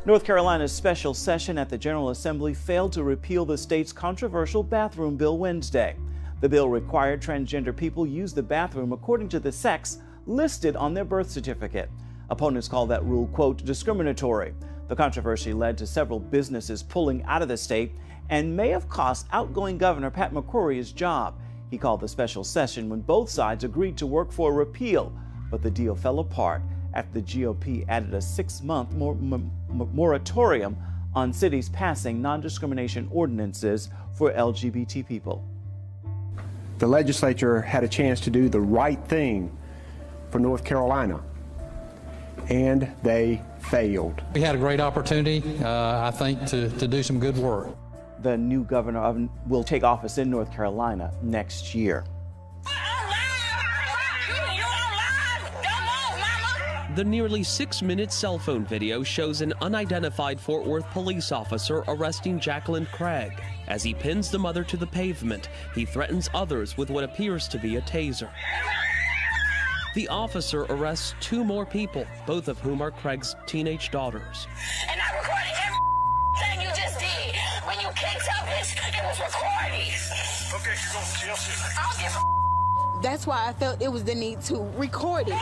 North Carolina's special session at the General Assembly failed to repeal the state's controversial bathroom bill Wednesday. The bill required transgender people use the bathroom according to the sex listed on their birth certificate. Opponents call that rule, quote, discriminatory. The controversy led to several businesses pulling out of the state and may have cost outgoing Governor Pat McCrory his job. He called the special session when both sides agreed to work for a repeal, but the deal fell apart after the GOP added a 6-month moratorium on cities passing non-discrimination ordinances for LGBT people. The legislature had a chance to do the right thing for North Carolina, and they failed. We had a great opportunity, I think, to do some good work. The new governor will take office in North Carolina next year. The nearly 6-minute cell phone video shows an unidentified Fort Worth police officer arresting Jacqueline Craig. As he pins the mother to the pavement, he threatens others with what appears to be a taser. The officer arrests 2 more people, both of whom are Craig's teenage daughters. And I recorded everything you just did. When you kicked up, it was recorded. Okay, you're going to jail soon. I don't give a. That's why I felt it was the need to record it.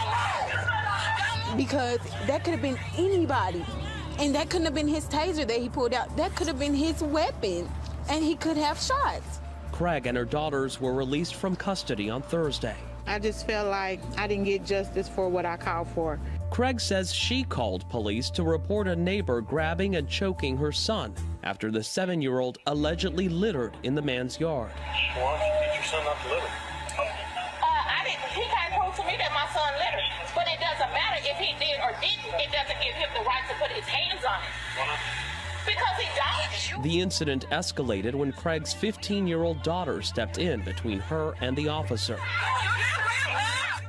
Because that could have been anybody. And that couldn't have been his taser that he pulled out. That could have been his weapon. And he could have shot. Craig and her daughters were released from custody on Thursday. I just felt like I didn't get justice for what I called for. Craig says she called police to report a neighbor grabbing and choking her son after the 7-year-old allegedly littered in the man's yard. Why did you get your son not to litter? He can't prove to me that my son littered. But it doesn't matter if he did or didn't. It doesn't give him the right to put his hands on it. Why not? Because he don't. The incident escalated when Craig's 15-year-old daughter stepped in between her and the officer.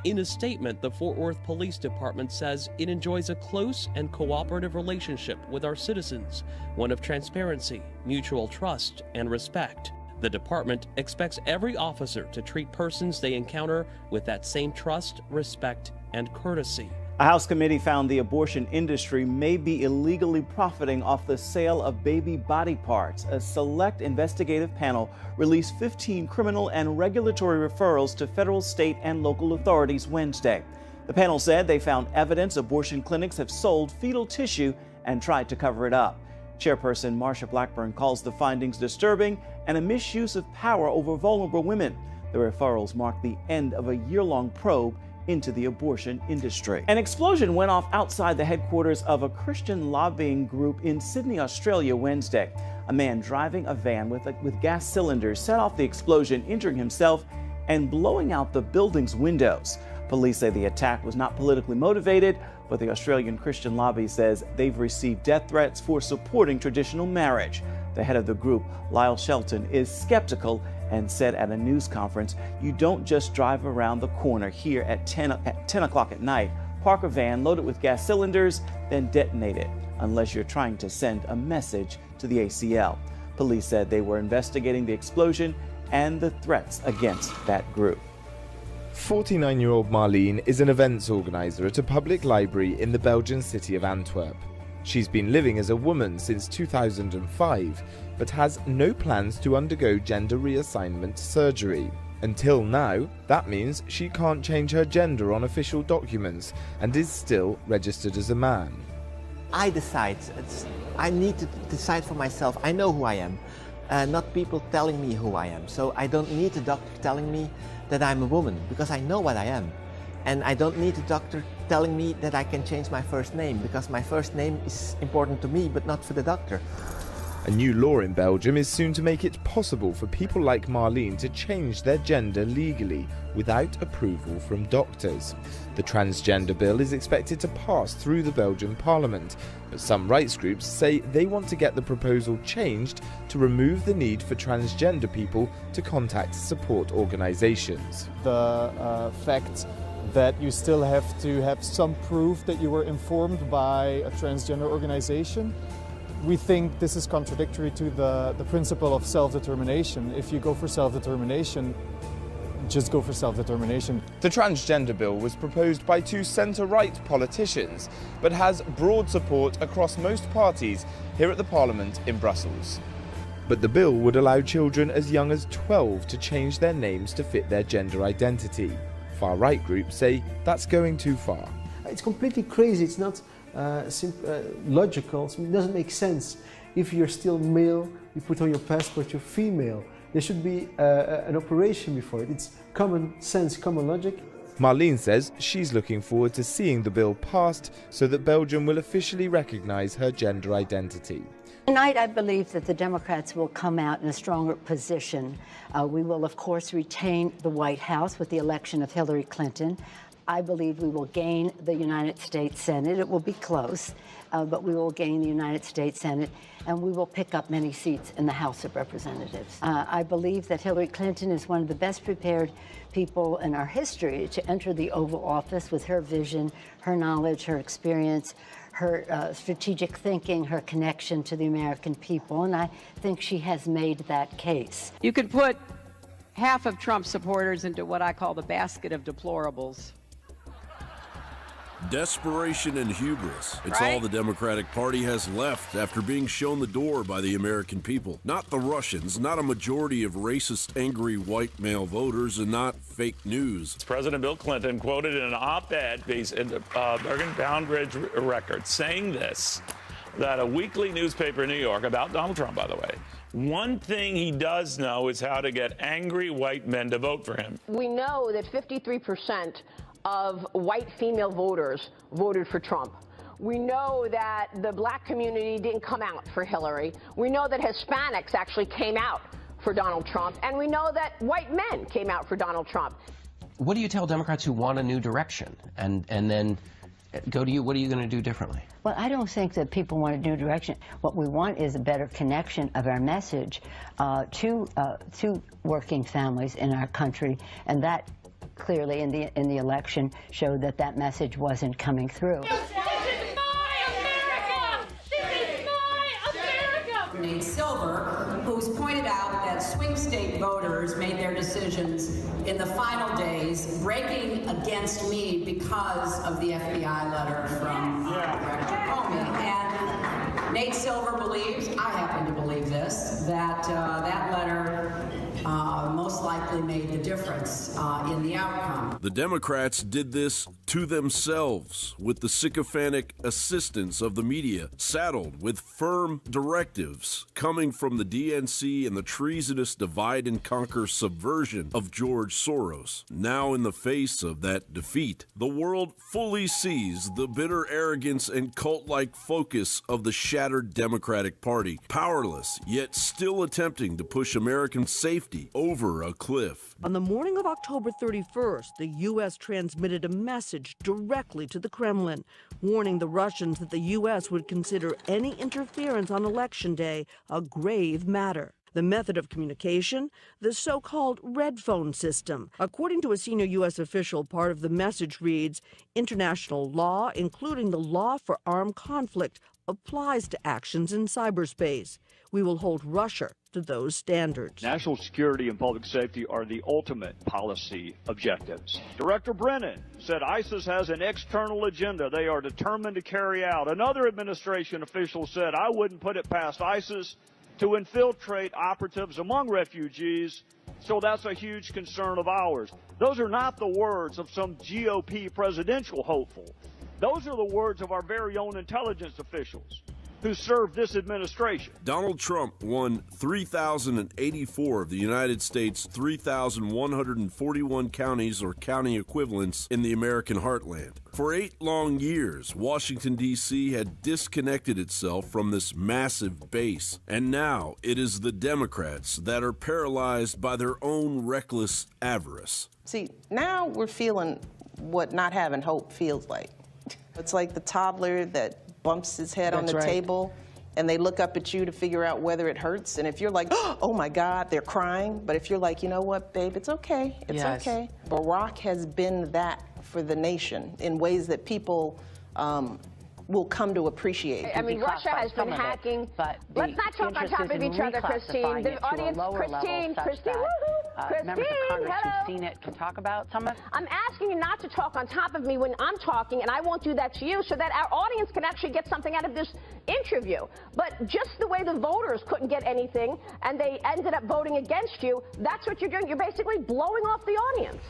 In a statement, the Fort Worth Police Department says it enjoys a close and cooperative relationship with our citizens, one of transparency, mutual trust, and respect. The department expects every officer to treat persons they encounter with that same trust, respect, and courtesy. A House committee found the abortion industry may be illegally profiting off the sale of baby body parts. A select investigative panel released 15 criminal and regulatory referrals to federal, state, and local authorities Wednesday. The panel said they found evidence abortion clinics have sold fetal tissue and tried to cover it up. Chairperson Marsha Blackburn calls the findings disturbing and a misuse of power over vulnerable women. The referrals mark the end of a year-long probe into the abortion industry. An explosion went off outside the headquarters of a Christian lobbying group in Sydney, Australia Wednesday. A man driving a van with gas cylinders set off the explosion, injuring himself and blowing out the building's windows. Police say the attack was not politically motivated, but the Australian Christian lobby says they've received death threats for supporting traditional marriage. The head of the group, Lyle Shelton, is skeptical and said at a news conference, "You don't just drive around the corner here at 10 o'clock at night, park a van loaded with gas cylinders, then detonate it, unless you're trying to send a message to the ACL." Police said they were investigating the explosion and the threats against that group. 49-year-old Marlene is an events organizer at a public library in the Belgian city of Antwerp. She's been living as a woman since 2005, but has no plans to undergo gender reassignment surgery. Until now, that means she can't change her gender on official documents and is still registered as a man. I decide. I need to decide for myself. I know who I am, not people telling me who I am. So I don't need a doctor telling me that I'm a woman, because I know what I am. And I don't need a doctor telling me that I can change my first name, because my first name is important to me, but not for the doctor. A new law in Belgium is soon to make it possible for people like Marlene to change their gender legally without approval from doctors. The transgender bill is expected to pass through the Belgian parliament, but some rights groups say they want to get the proposal changed to remove the need for transgender people to contact support organizations. The fact that you still have to have some proof that you were informed by a transgender organization, we think this is contradictory to the principle of self-determination. If you go for self-determination, just go for self-determination. The transgender bill was proposed by two centre-right politicians, but has broad support across most parties here at the Parliament in Brussels. But the bill would allow children as young as 12 to change their names to fit their gender identity. Far-right groups say that's going too far. It's completely crazy. It's not logical. It doesn't make sense. If you're still male, you put on your passport you're female. There should be an operation before it. It's common sense, common logic. Marlene says she's looking forward to seeing the bill passed so that Belgium will officially recognise her gender identity. Tonight, I believe that the Democrats will come out in a stronger position. We will, of course, retain the White House with the election of Hillary Clinton. I believe we will gain the United States Senate. It will be close, but we will gain the United States Senate, and we will pick up many seats in the House of Representatives. I believe that Hillary Clinton is one of the best prepared people in our history to enter the Oval Office with her vision, her knowledge, her experience, her strategic thinking, her connection to the American people, and I think she has made that case. You could put half of Trump's supporters into what I call the basket of deplorables. Desperation and hubris. It's all the Democratic Party has left after being shown the door by the American people. Not the Russians, not a majority of racist, angry white male voters, and not fake news. President Bill Clinton quoted in an op-ed piece in the Bergen Boundridge Record saying this, that a weekly newspaper in New York, about Donald Trump, by the way, one thing he does know is how to get angry white men to vote for him. We know that 53% of white female voters voted for Trump. We know that the black community didn't come out for Hillary. We know that Hispanics actually came out for Donald Trump. And we know that white men came out for Donald Trump. What do you tell Democrats who want a new direction and then go to you? What are you going to do differently? Well, I don't think that people want a new direction. What we want is a better connection of our message to working families in our country, and that clearly in the election showed that that message wasn't coming through. This is my America! This is my America! Nate Silver, who's pointed out that swing state voters made their decisions in the final days, breaking against me because of the FBI letter from Director Comey. And Nate Silver believes, I happen to believe this, that that letter most likely made the difference in the outcome. The Democrats did this to themselves with the sycophantic assistance of the media, saddled with firm directives coming from the DNC and the treasonous divide and conquer subversion of George Soros. Now, in the face of that defeat, the world fully sees the bitter arrogance and cult-like focus of the shattered Democratic Party, powerless yet still attempting to push American safety over a cliff. On the morning of October 31st, the U.S. transmitted a message directly to the Kremlin, warning the Russians that the U.S. would consider any interference on Election Day a grave matter. The method of communication, the so-called red phone system. According to a senior U.S. official, part of the message reads, international law, including the law for armed conflict, applies to actions in cyberspace. We will hold Russia to those standards. National security and public safety are the ultimate policy objectives. Director Brennan said ISIS has an external agenda they are determined to carry out. Another administration official said, I wouldn't put it past ISIS to infiltrate operatives among refugees, so that's a huge concern of ours. Those are not the words of some GOP presidential hopeful. Those are the words of our very own intelligence officials who serve this administration. Donald Trump won 3,084 of the United States' 3,141 counties or county equivalents in the American heartland. For 8 long years, Washington, D.C. had disconnected itself from this massive base, and now it is the Democrats that are paralyzed by their own reckless avarice. See, now we're feeling what not having hope feels like. It's like the toddler that bumps his head on the table, and they look up at you to figure out whether it hurts. And if you're like, oh my God, they're crying. But if you're like, you know what, babe, it's okay. It's okay. Barack has been that for the nation in ways that people will come to appreciate. I mean, Russia has been hacking. But let's not talk on top of each other, Christine. The audience, Christine, woohoo! members of Congress who've seen it can talk about some of it? I'm asking you not to talk on top of me when I'm talking, and I won't do that to you, so that our audience can actually get something out of this interview. But just the way the voters couldn't get anything, and they ended up voting against you, that's what you're doing. You're basically blowing off the audience.